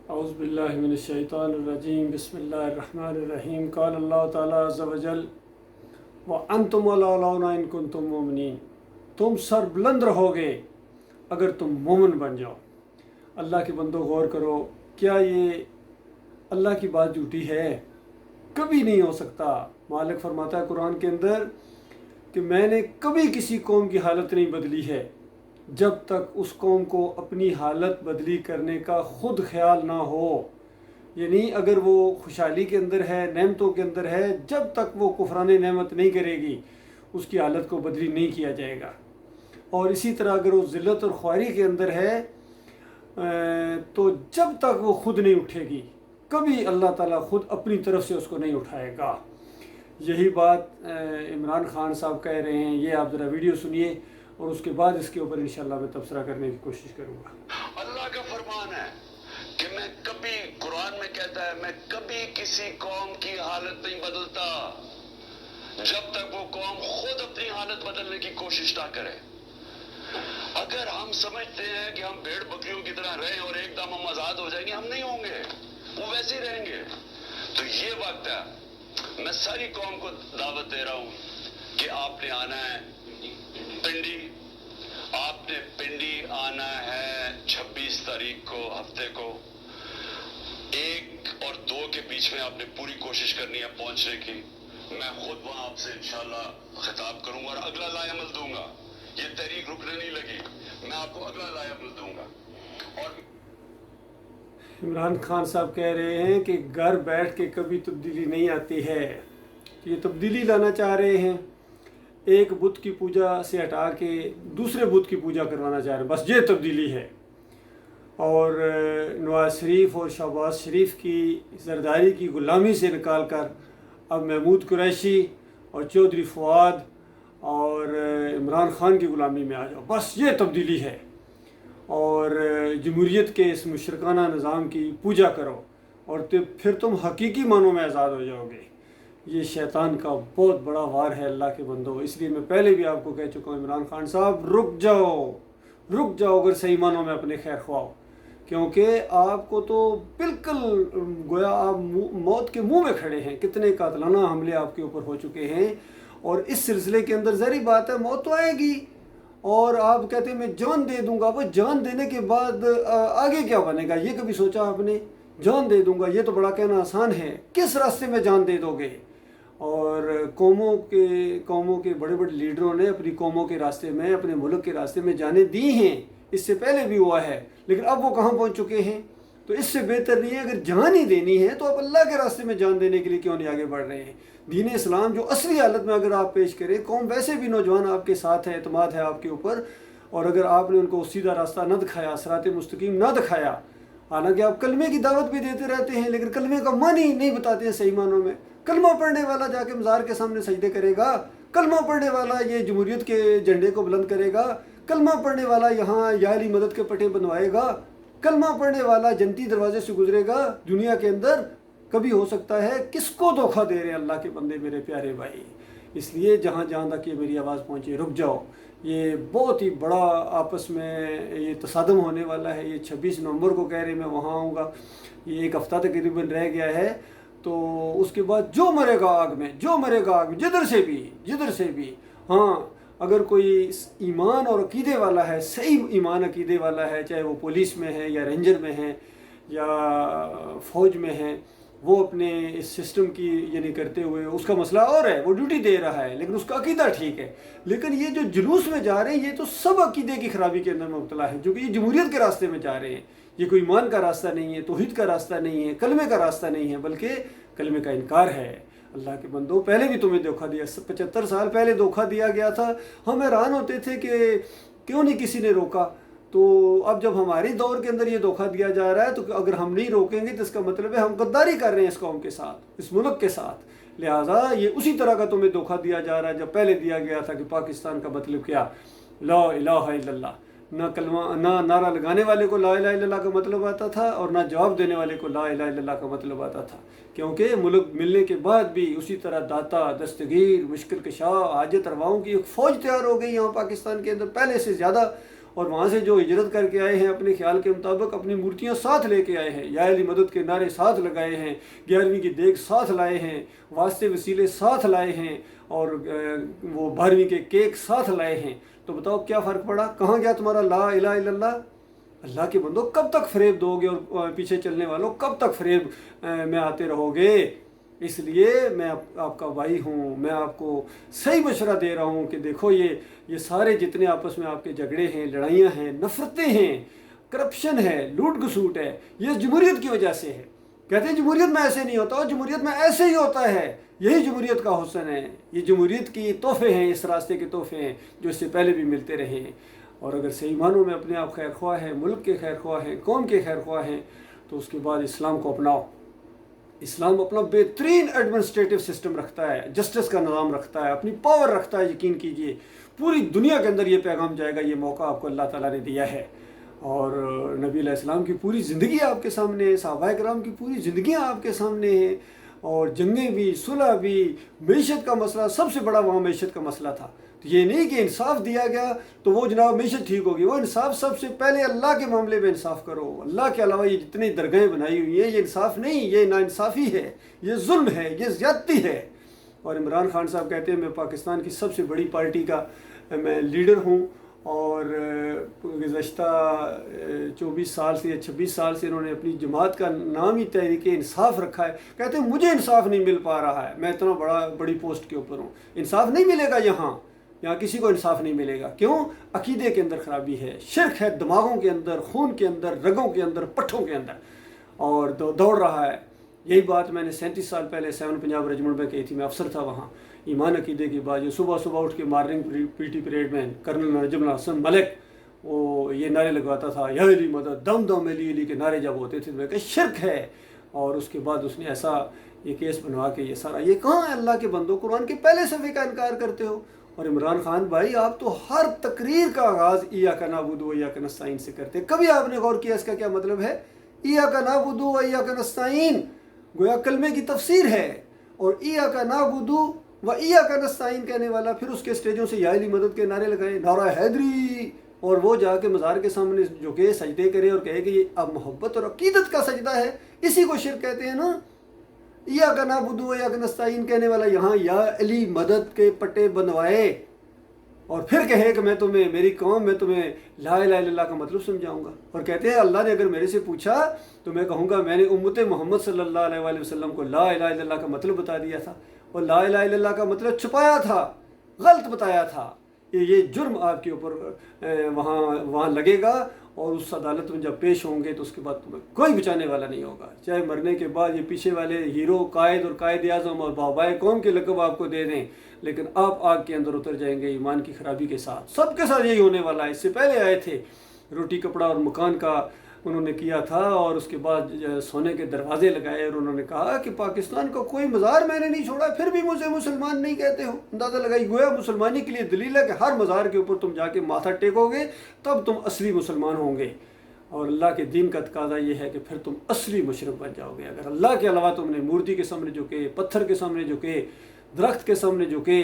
اعوذ باللہ من الشیطان الرجیم بسم اللہ الرحمن الرحیم قال اللہ تعالیٰ عز وجل وَأَنْتُمُ الْأَعْلَوْنَ إِن كُنتُم مُؤْمِنِينَ، تم سر بلند رہو گے اگر تم مومن بن جاؤ۔ اللہ کے بندو غور کرو، کیا یہ اللہ کی بات جھوٹی ہے؟ کبھی نہیں ہو سکتا۔ مالک فرماتا ہے قرآن کے اندر کہ میں نے کبھی کسی قوم کی حالت نہیں بدلی ہے جب تک اس قوم کو اپنی حالت بدلی کرنے کا خود خیال نہ ہو۔ یعنی اگر وہ خوشحالی کے اندر ہے، نعمتوں کے اندر ہے، جب تک وہ کفران نعمت نہیں کرے گی اس کی حالت کو بدلی نہیں کیا جائے گا۔ اور اسی طرح اگر وہ ذلت اور خواری کے اندر ہے تو جب تک وہ خود نہیں اٹھے گی کبھی اللہ تعالیٰ خود اپنی طرف سے اس کو نہیں اٹھائے گا۔ یہی بات عمران خان صاحب کہہ رہے ہیں۔ یہ آپ ذرا ویڈیو سنیے اور اس کے بعد اس کے اوپر انشاءاللہ میں تبصرہ کرنے کی کوشش کروں گا۔ اللہ کا فرمان ہے کہ میں کبھی، قرآن میں کہتا ہے میں کبھی کسی قوم کی حالت نہیں بدلتا جب تک وہ قوم خود اپنی حالت بدلنے کی کوشش نہ کرے۔ اگر ہم سمجھتے ہیں کہ ہم بھیڑ بکریوں کی طرح رہیں اور ایک دم ہم آزاد ہو جائیں گے، ہم نہیں ہوں گے، وہ ویسے ہی رہیں گے۔ تو یہ وقت ہے، میں ساری قوم کو دعوت دے رہا ہوں کہ آپ نے آنا ہے پنڈی، آپ نے پنڈی آنا ہے 26 تاریخ کو، ہفتے کو 1 اور 2 کے بیچ میں آپ نے پوری کوشش کرنی ہے پہنچنے کی۔ میں خود وہاں آپ سے انشاءاللہ خطاب کروں گا اور اگلا لائے عمل دوں گا۔ یہ تحریک رکنے نہیں لگی، میں آپ کو اگلا لائے عمل دوں گا۔ اور عمران خان صاحب کہہ رہے ہیں کہ گھر بیٹھ کے کبھی تبدیلی نہیں آتی ہے، یہ تبدیلی لانا چاہ رہے ہیں، ایک بت کی پوجا سے ہٹا کے دوسرے بت کی پوجا کروانا چاہ رہے ہیں، بس یہ تبدیلی ہے۔ اور نواز شریف اور شہباز شریف کی زرداری کی غلامی سے نکال کر اب محمود قریشی اور چودھری فواد اور عمران خان کی غلامی میں آ جاؤ، بس یہ تبدیلی ہے۔ اور جمہوریت کے اس مشرکانہ نظام کی پوجا کرو اور پھر تم حقیقی معنوں میں آزاد ہو جاؤ گے۔ یہ شیطان کا بہت بڑا وار ہے اللہ کے بندو۔ اس لیے میں پہلے بھی آپ کو کہہ چکا ہوں، عمران خان صاحب رک جاؤ اگر صحیح معنوں میں اپنے خیر خواہ، کیونکہ آپ کو تو بالکل گویا آپ موت کے منہ میں کھڑے ہیں۔ کتنے قاتلانہ حملے آپ کے اوپر ہو چکے ہیں، اور اس سلسلے کے اندر ظاہری بات ہے موت تو آئے گی، اور آپ کہتے ہیں میں جان دے دوں گا۔ وہ جان دینے کے بعد آگے کیا بنے گا؟ یہ کبھی سوچا آپ نے؟ جان دے دوں گا یہ تو بڑا کہنا آسان ہے، کس راستے میں جان دے دو گے؟ اور قوموں کے بڑے بڑے لیڈروں نے اپنی قوموں کے راستے میں، اپنے ملک کے راستے میں جانیں دی ہیں، اس سے پہلے بھی ہوا ہے، لیکن اب وہ کہاں پہنچ چکے ہیں؟ تو اس سے بہتر نہیں ہے، اگر جان ہی دینی ہے تو آپ اللہ کے راستے میں جان دینے کے لیے کیوں نہیں آگے بڑھ رہے ہیں؟ دین اسلام جو اصلی حالت میں اگر آپ پیش کریں، قوم ویسے بھی نوجوان آپ کے ساتھ ہے، اعتماد ہے آپ کے اوپر، اور اگر آپ نے ان کو سیدھا راستہ نہ دکھایا، صراط مستقیم نہ دکھایا، حالانکہ آپ کلمے کی دعوت بھی دیتے رہتے ہیں لیکن کلمے کا معنی نہیں بتاتے ہیں صحیح معنوں میں۔ کلمہ پڑھنے والا جا کے مزار کے سامنے سجدے کرے گا، کلمہ پڑھنے والا یہ جمہوریت کے جھنڈے کو بلند کرے گا، کلمہ پڑھنے والا یہاں یا علی مدد کے پٹے بنوائے گا، کلمہ پڑھنے والا جنتی دروازے سے گزرے گا دنیا کے اندر۔ کبھی ہو سکتا ہے کس کو دھوکہ دے رہے ہیں اللہ کے بندے میرے پیارے بھائی؟ اس لیے جہاں تک یہ میری آواز پہنچے رک جاؤ۔ یہ بہت ہی بڑا آپس میں یہ تصادم ہونے والا ہے۔ یہ 26 نومبر کو کہہ رہے میں وہاں آؤں گا، یہ ایک ہفتہ تقریباً رہ گیا ہے، تو اس کے بعد جو مرے گا آگ میں، جدھر سے بھی ہاں، اگر کوئی ایمان اور عقیدے والا ہے، صحیح ایمان عقیدے والا ہے، چاہے وہ پولیس میں ہے یا رینجر میں ہے یا فوج میں ہے، وہ اپنے اس سسٹم کی یعنی کرتے ہوئے، اس کا مسئلہ اور ہے، وہ ڈیوٹی دے رہا ہے لیکن اس کا عقیدہ ٹھیک ہے۔ لیکن یہ جو جلوس میں جا رہے ہیں یہ تو سب عقیدے کی خرابی کے اندر مبتلا ہے، جو کہ یہ جمہوریت کے راستے میں جا رہے ہیں۔ یہ کوئی ایمان کا راستہ نہیں ہے، توحید کا راستہ نہیں ہے، کلمے کا راستہ نہیں ہے، بلکہ کلمے کا انکار ہے۔ اللہ کے بندو، پہلے بھی تمہیں دھوکہ دیا، 75 سال پہلے دھوکہ دیا گیا تھا، ہم حیران ہوتے تھے کہ کیوں نہیں کسی نے روکا۔ تو اب جب ہماری دور کے اندر یہ دھوکہ دیا جا رہا ہے تو اگر ہم نہیں روکیں گے تو اس کا مطلب ہے ہم غداری کر رہے ہیں اس قوم کے ساتھ، اس ملک کے ساتھ۔ لہٰذا یہ اسی طرح کا تمہیں دھوکہ دیا جا رہا ہے جب پہلے دیا گیا تھا کہ پاکستان کا مطلب کیا؟ لا الہ الا اللہ۔ نہ کلمہ، نہ نعرہ لگانے والے کو لا الہ الا اللہ کا مطلب آتا تھا، اور نہ جواب دینے والے کو لا الہ الا اللہ کا مطلب آتا تھا، کیونکہ ملک ملنے کے بعد بھی اسی طرح داتا، دستگیر، مشکل کشا، حاجت رواؤں کی ایک فوج تیار ہو گئی یہاں پاکستان کے اندر پہلے سے زیادہ، اور وہاں سے جو ہجرت کر کے آئے ہیں اپنے خیال کے مطابق اپنی مورتیاں ساتھ لے کے آئے ہیں، یا علی مدد کے نعرے ساتھ لگائے ہیں، 11ویں کی دیگ ساتھ لائے ہیں، واسطے وسیلے ساتھ لائے ہیں، اور وہ 12ویں کے کیک ساتھ لائے ہیں، تو بتاؤ کیا فرق پڑا؟ کہاں گیا تمہارا لا الہ الا اللہ؟ اللہ کے بندو کب تک فریب دو گے، اور پیچھے چلنے والوں کب تک فریب میں آتے رہو گے؟ اس لیے میں آپ کا بھائی ہوں، میں آپ کو صحیح مشورہ دے رہا ہوں کہ دیکھو یہ سارے جتنے آپس میں آپ کے جھگڑے ہیں، لڑائیاں ہیں، نفرتیں ہیں، کرپشن ہے، لوٹ گسوٹ ہے، یہ جمہوریت کی وجہ سے ہے۔ کہتے ہیں جمہوریت میں ایسے نہیں ہوتا، جمہوریت میں ایسے ہی ہوتا ہے، یہی جمہوریت کا حسن ہے، یہ جمہوریت کی تحفے ہیں، اس راستے کے تحفے ہیں جو اس سے پہلے بھی ملتے رہے ہیں۔ اور اگر صحیح معنوں میں اپنے آپ خیر خواہ ہیں، ملک کے خیر خواہ ہیں، قوم کے خیر خواہ ہیں، تو اس کے بعد اسلام کو اپناؤ۔ اسلام اپنا بہترین ایڈمنسٹریٹو سسٹم رکھتا ہے، جسٹس کا نظام رکھتا ہے، اپنی پاور رکھتا ہے، یقین کیجئے پوری دنیا کے اندر یہ پیغام جائے گا، یہ موقع آپ کو اللہ تعالیٰ نے دیا ہے۔ اور نبی علیہ السلام کی پوری زندگی آپ کے سامنے ہے، صحابہ کرام کی پوری زندگیاں آپ کے سامنے ہیں، اور جنگیں بھی، صلح بھی، معیشت کا مسئلہ سب سے بڑا وہاں معیشت کا مسئلہ تھا۔ تو یہ نہیں کہ انصاف دیا گیا تو وہ جناب معیشت ٹھیک ہوگی، وہ انصاف سب سے پہلے اللہ کے معاملے میں انصاف کرو۔ اللہ کے علاوہ یہ جتنی درگاہیں بنائی ہوئی ہیں، یہ انصاف نہیں، یہ ناانصافی ہے، یہ ظلم ہے، یہ زیادتی ہے۔ اور عمران خان صاحب کہتے ہیں میں پاکستان کی سب سے بڑی پارٹی کا میں لیڈر ہوں، اور گزشتہ 24 سال سے یا 26 سال سے انہوں نے اپنی جماعت کا نام ہی تحریک انصاف رکھا ہے۔ کہتے ہیں مجھے انصاف نہیں مل پا رہا ہے، میں اتنا بڑی پوسٹ کے اوپر ہوں، انصاف نہیں ملے گا یہاں کسی کو انصاف نہیں ملے گا۔ کیوں؟ عقیدے کے اندر خرابی ہے، شرک ہے دماغوں کے اندر، خون کے اندر، رگوں کے اندر، پٹھوں کے اندر، اور دوڑ رہا ہے۔ یہی بات میں نے 37 سال پہلے 7 پنجاب ریجمنٹ میں کہی تھی، میں افسر تھا وہاں۔ ایمان عقیدے کی بات، جو صبح اٹھ کے مارننگ پی ٹی پریڈ میں کرنل نجم الحسن ملک وہ یہ نعرے لگواتا تھا، یا علی مدد، دم دم علی علی کے نعرے جب ہوتے تھے تو میں کہ شرک ہے۔ اور اس کے بعد اس نے ایسا یہ کیس بنوا کے یہ سارا، یہ کہاں ہے اللہ کے بندو؟ قرآن کے پہلے صفحے کا انکار کرتے ہو۔ اور عمران خان بھائی آپ تو ہر تقریر کا آغاز ایاک نعبد و ایاک نستعین سے کرتے، کبھی آپ نے غور کیا اس کا کیا مطلب ہے؟ ایاک نعبد و ایاک نستعین گویا کلمے کی تفسیر ہے، اور ایاک نعبد و ایاک نستعین کہنے والا پھر اس کے اسٹیجوں سے یا علی مدد کے نعرے لگائے، نعرہ حیدری، اور وہ جا کے مزار کے سامنے جھکے سجدے کرے اور کہے کہ یہ اب محبت اور عقیدت کا سجدہ ہے، اسی کو شرک کہتے ہیں نا۔ ایاک نعبد و ایاک نستعین کہنے والا یہاں یا علی مدد کے پٹے بنوائے، اور پھر کہے کہ میں تمہیں، میری قوم میں تمہیں لا الہ الا اللہ کا مطلب سمجھاؤں گا۔ اور کہتے ہیں اللہ نے اگر میرے سے پوچھا تو میں کہوں گا میں نے امت محمد صلی اللہ علیہ وآلہ وسلم کو لا الہ الا اللہ کا مطلب بتا دیا تھا، اور لا الہ الا اللہ کا مطلب چھپایا تھا، غلط بتایا تھا۔ یہ جرم آپ کے اوپر وہاں لگے گا، اور اس عدالت میں جب پیش ہوں گے تو اس کے بعد تمہیں کوئی بچانے والا نہیں ہوگا، چاہے مرنے کے بعد یہ پیچھے والے ہیرو، قائد اور قائد اعظم اور بابائے قوم کے لقب آپ کو دے دیں، لیکن آپ آگ کے اندر اتر جائیں گے ایمان کی خرابی کے ساتھ۔ سب کے ساتھ یہی ہونے والا ہے۔ اس سے پہلے آئے تھے، روٹی کپڑا اور مکان کا انہوں نے کیا تھا، اور اس کے بعد سونے کے دروازے لگائے، اور انہوں نے کہا کہ پاکستان کا کوئی مزار میں نے نہیں چھوڑا، پھر بھی مجھے مسلمان نہیں کہتے ہو۔ اندازہ لگائی، گویا مسلمانی کے لیے دلیل ہے کہ ہر مزار کے اوپر تم جا کے ماتھا ٹیکو گے تب تم اصلی مسلمان ہوں گے، اور اللہ کے دین کا تقاضا یہ ہے کہ پھر تم اصلی مشرک بن جاؤ گے۔ اگر اللہ کے علاوہ تم نے مورتی کے سامنے جھکے، پتھر کے سامنے جھکے، درخت کے سامنے جھکے،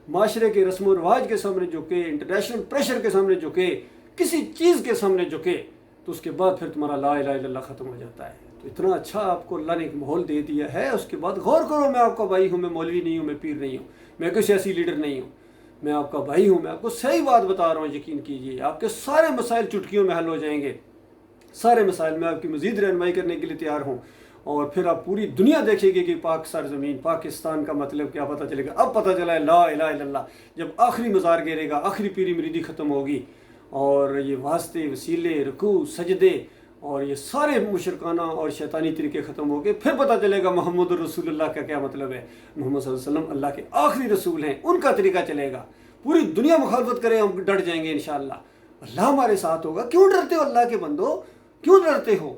معاشرے کے رسم و رواج کے سامنے جھکے، انٹرنیشنل پریشر کے سامنے جھکے، کسی چیز کے سامنے جھکے، تو اس کے بعد پھر تمہارا لا الہ الا اللہ ختم ہو جاتا ہے۔ تو اتنا اچھا آپ کو اللہ نے ایک ماحول دے دیا ہے، اس کے بعد غور کرو، میں آپ کا بھائی ہوں، میں مولوی نہیں ہوں، میں پیر نہیں ہوں، میں کوئی سیاسی لیڈر نہیں ہوں، میں آپ کا بھائی ہوں، میں آپ کو صحیح بات بتا رہا ہوں، یقین کیجیے آپ کے سارے مسائل چٹکیوں میں حل ہو جائیں گے، سارے مسائل میں آپ کی مزید رہنمائی کرنے کے لیے تیار ہوں۔ اور پھر آپ پوری دنیا دیکھے گی کہ پاک سرزمین پاکستان کا مطلب کیا پتہ چلے گا۔ اب پتہ چلا ہے لا الہ الا اللہ، جب آخری مزار گرے گا، آخری پیری مریدی ختم ہوگی، اور یہ واسطے، وسیلے، رکوع، سجدے اور یہ سارے مشرکانہ اور شیطانی طریقے ختم ہو گئے، پھر پتہ چلے گا محمد الرسول اللہ کا کیا مطلب ہے۔ محمد صلی اللہ علیہ وسلم اللہ کے آخری رسول ہیں، ان کا طریقہ چلے گا۔ پوری دنیا مخالفت کرے، ہم ڈٹ جائیں گے انشاءاللہ، اللہ ہمارے ساتھ ہوگا۔ کیوں ڈرتے ہو اللہ کے بندو؟ کیوں ڈرتے ہو؟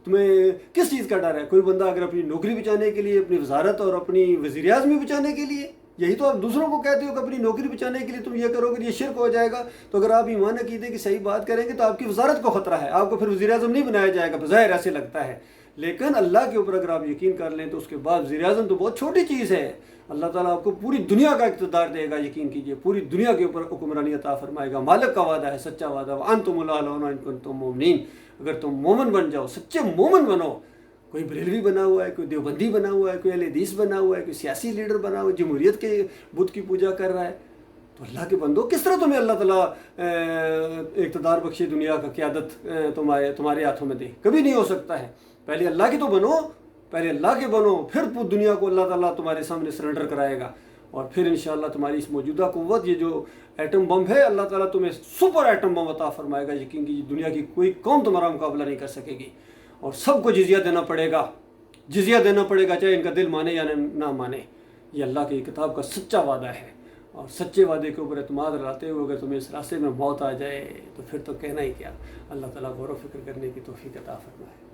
تمہیں کس چیز کا ڈر ہے؟ کوئی بندہ اگر اپنی نوکری بچانے کے لیے، اپنی وزارت اور اپنی وزیر اعظمی بچانے کے لیے، یہی تو آپ دوسروں کو کہتے ہو کہ اپنی نوکری بچانے کے لیے تم یہ کرو گے، یہ شرک ہو جائے گا۔ تو اگر آپ ایمان عقیدے کی صحیح بات کریں گے تو آپ کی وزارت کو خطرہ ہے، آپ کو پھر وزیر اعظم نہیں بنایا جائے گا، بظاہر ایسے لگتا ہے، لیکن اللہ کے اوپر اگر آپ یقین کر لیں تو اس کے بعد وزیر اعظم تو بہت چھوٹی چیز ہے. اللہ تعالیٰ آپ کو پوری دنیا کا اقتدار دے گا. یقین کیجئے پوری دنیا کے اوپر حکمرانی عطا فرمائے گا. مالک کا وعدہ ہے, سچا وعدہ. وَأَنْتُمُ الْأَعْلَوْنَ إِن كُنتُم مُؤْمِنِينَ. اگر تم مومن بن جاؤ, سچے مومن بنو. کوئی بریلوی بنا ہوا ہے, کوئی دیوبندی بنا ہوا ہے, کوئی اہل حدیث بنا ہوا ہے, کوئی سیاسی لیڈر بنا ہوا ہے, جمہوریت کے بت کی پوجا کر رہا ہے, تو اللہ کے بندو کس طرح تمہیں اللہ تعالیٰ اقتدار بخشی دنیا کا قیادت تمہارے ہاتھوں میں دے؟ کبھی نہیں ہو سکتا ہے. پہلے اللہ کی تو بنو, پہلے اللہ کے بنو, پھر پوری دنیا کو اللہ تعالیٰ تمہارے سامنے سرنڈر کرائے گا. اور پھر انشاءاللہ تمہاری اس موجودہ قوت, یہ جو ایٹم بم ہے, اللہ تعالیٰ تمہیں سپر ایٹم بم عطا فرمائے گا. یقین کی دنیا کی کوئی قوم تمہارا مقابلہ نہیں کر سکے گی. اور سب کو جزیہ دینا پڑے گا, جزیہ دینا پڑے گا, چاہے ان کا دل مانے یا نہ مانے. یہ اللہ کی کتاب کا سچا وعدہ ہے. اور سچے وعدے کے اوپر اعتماد رہتے ہوئے اگر تمہیں اس راستے میں موت آ جائے تو پھر تو کہنا ہی کیا. اللہ تعالیٰ غور و فکر کرنے کی توفیق عطا فرمائے.